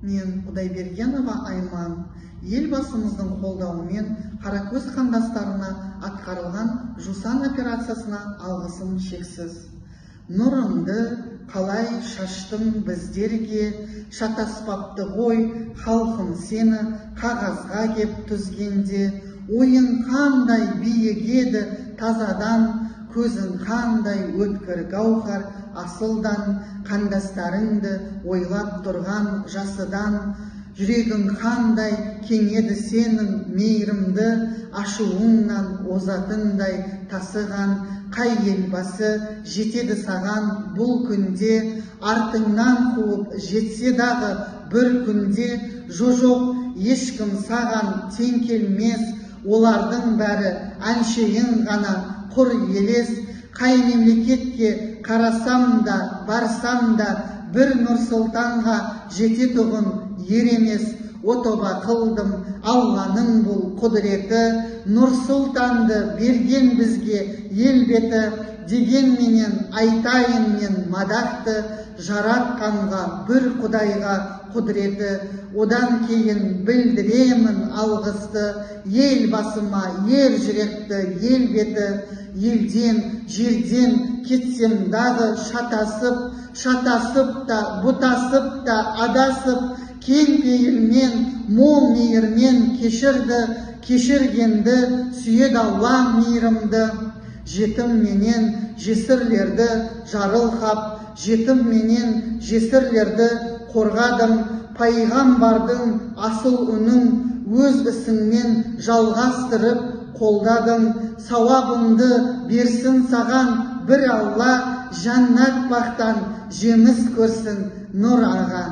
Мен Құдайбергенова Айман, елбасымыздың қолдауымен Қаракөз қандастарына атқарылған жусан операциясына алғысым шексіз. Нұрыңды қалай шаштың біздерге, шатаспапты ғой халқым сені қағазға кеп түзгенде. Ойын қандай биік еді тазадан, көзін қандай өткір гауһар асылдан, қандастарыңды ойлап тұрған жасыдан. Жүрегің қандай кең еді сенің мейірімді, ашуыңнан озатындай тасыған. Қай елбасы жетеді саған бұл күнде, артыңнан қуып жетсе дағы бір күнде. Жоқ, ешкім саған тең келмес, олардың бәрі әншейін ғана құр елес. Қай мемлекетке қарасам да барсам да, бір Нұрсұлтанға жететұғын ер емес. Отоба қылдым Алланың бұл құдіреті, Нұрсұлтанды берген бізге ел беті. Дегенменен айтайын мен мадақты, жаратқанға бір Құдайға құдіреті. Одан кейін білдіремін алғысты, елбасыма ер жүректі ел беті. Елден, жерден кетсем дағы шатасып та, бұтасып та адасып, кең пейілмен, мол мейірмен кешірді, кешіргенді сүйеді Алла мейірімді. Жетім менен жесірлерді жарылқап, жетім менен жесірлерді қорғадым. Пайғамбардың асыл үнін өз ісіңмен жалғастырып қолдадым. Сауабыңды берсін саған бір Алла, жәннат бақтан жеміс көрсін Нұр аға.